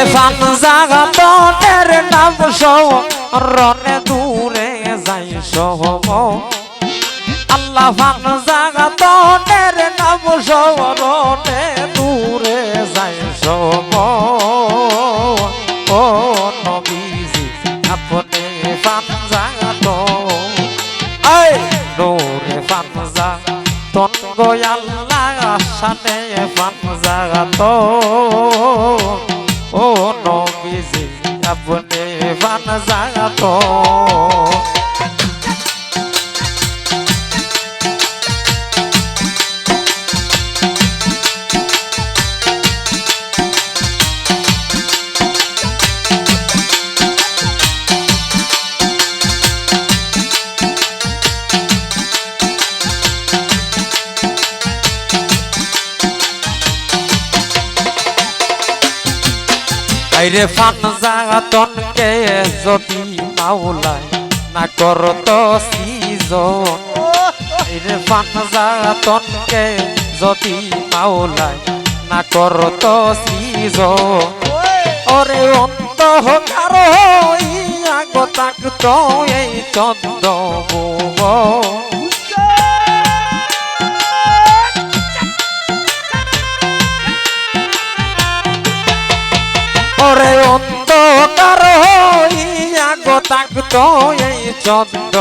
fun জাগাতনের নাম রনে দূরে যাই সহম আল্লাহ ফান জাগাতনের নাম রনে দূরে যাই সহম ও নবীজি আপনি ফান জাগাত এই নূরে ফান জাগাতন গো আল্লাহ শানে ফান জাগাত ও নবীজি আপনি ফান জাগাত আইরে ফান জাগাতনকে যদি মাওলাই না করত সিজন আইরে ফান জাগাতনকে যদি মাওলাই না করত সিজন ওরে অন্তঃকার হইয়া গো তাকত এই চন্দ্র ওরে অন্ধকার হইয়া গো তাকত এই চন্দ্র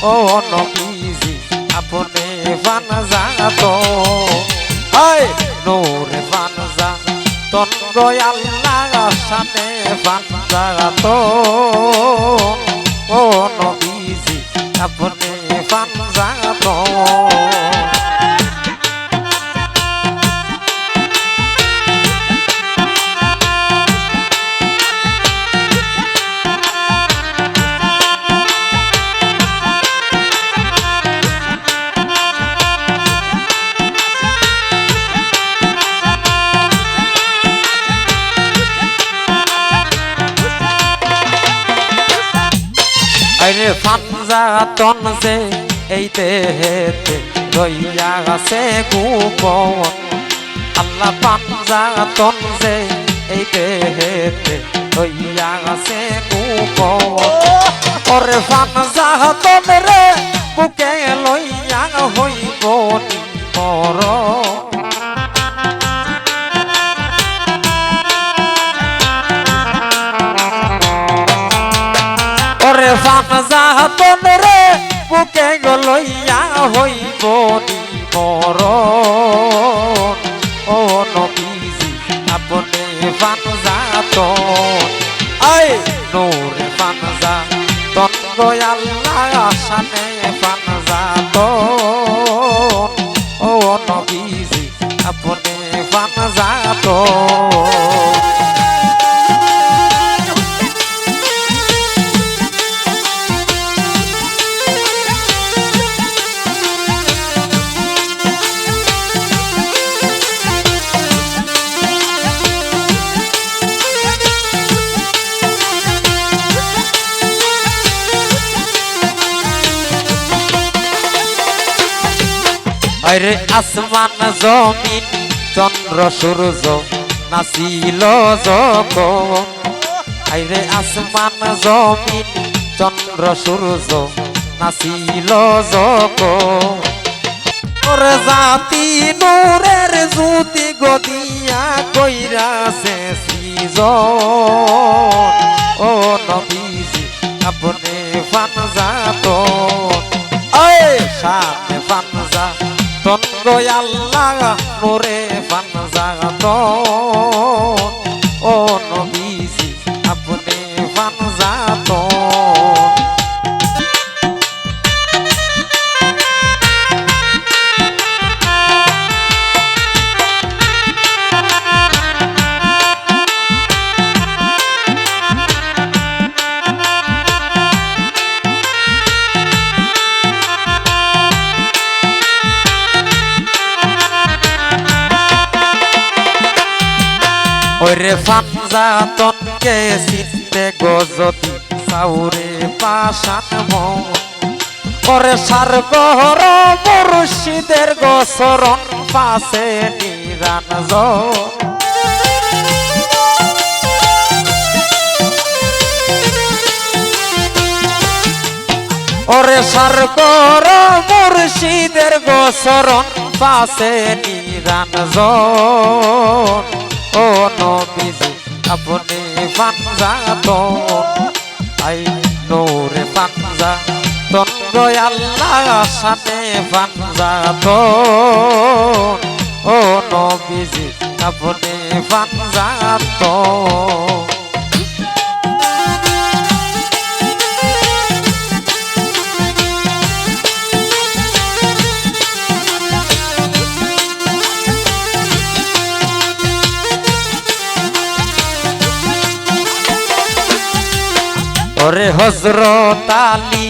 ও নবীজি আপনি ফান জাগাত এই নূরে ফান জাগাতন গো আল্লাহ শানে ফান জাগাত ও নবীজি আপনি ফান জাগাত আইরে ফান জাগাতন যে এই দেহেতে রইয়া আছে গোপন আল্লাহ ফান জাগাতন যে এই দেহেতে রইয়া আছে গোপন ওরে ফান জাগাতন রে বুকে লইয়া হইব নিমর ওরে ফান জাগাতন রে বুকে লইয়া হইব নিমর ও নবীজি আপনি ফান জাগাতন এই নূরে ফান জাগাতন গো আল্লাহ শানে ফান জাগাতন ও নবীজি আপনি ফান জাগাতন আরে আসমান জমিন চন্দ্র সূর্য নাচিল যখন আরে আসমান জমিন চন্দ্র সূর্য নাচিল যখন ওরে জাতি নূরের জ্যোতি গদিয়া কইরাছে সৃজন ও নবীজি আপনি ফান জাগাতন এই শানে ফান জাগাতন গো আল্লাহ নূরে ফান জাগাতন ও নবীজি আপনি ফান জাগাতন ওরে ফান জাগাতনকে চিনতে গো যদি সাউরে পাশান মন ওরে সার গহর মুর্শিদের গোসরণ পাশে নিরান ওরে সারগর মুর্শিদের গোসরণ পাশে নিরঞ্জন ও নবীজি আপনি পাঞ্জাতন আই নূরে পাঞ্জাতন গো আল্লাহ শানে পাঞ্জাতন ও নবীজি আপনি পাঞ্জাতন ওরে হযরত আলী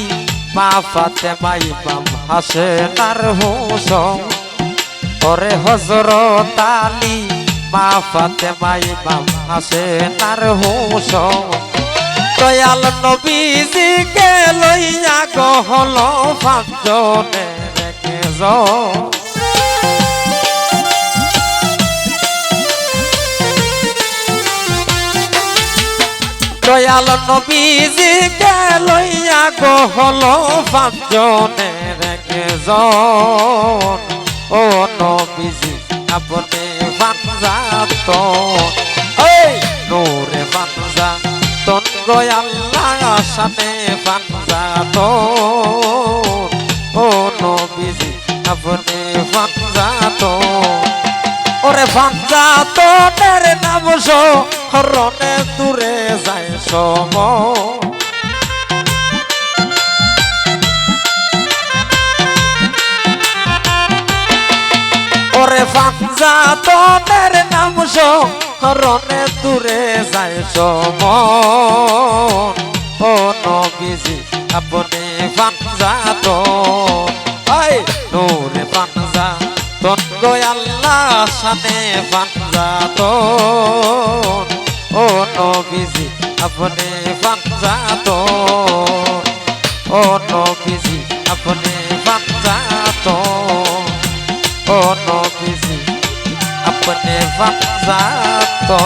মা ফাতেমা ইমাম হাসান আর হুসাইন ওরে হযরত আলী মা ফাতেমা ইমাম হাসান আর হুসাইন দয়াল নবীজিকে লইয়া গো হলো পাঁচজনে রেখে যাও দয়াল নবীজিকে লইয়া গো হলো পাঁচজনে রেখে জন ও নবীজি আপনি পাঞ্জাতন এই নূরে পাঞ্জাতন গো আল্লাহ শানে পাঞ্জাতন ও নবীজি আপনি পাঞ্জাতন ওরে পাঞ্জাতনের নাম হরণে দূরে যায় সম ওরে পাঞ্জাতনের নাম হরণে দূরে যায় সম ও নবীজি আপনি পাঞ্জাতন আই নূরে পাঞ্জাতন গো আল্লাহ শানে পাঞ্জাতন ও নবীজি আপনি পাঞ্জাতন ও নবীজি আপনি পাঞ্জাতন ও নবীজি আপনি পাঞ্জাতন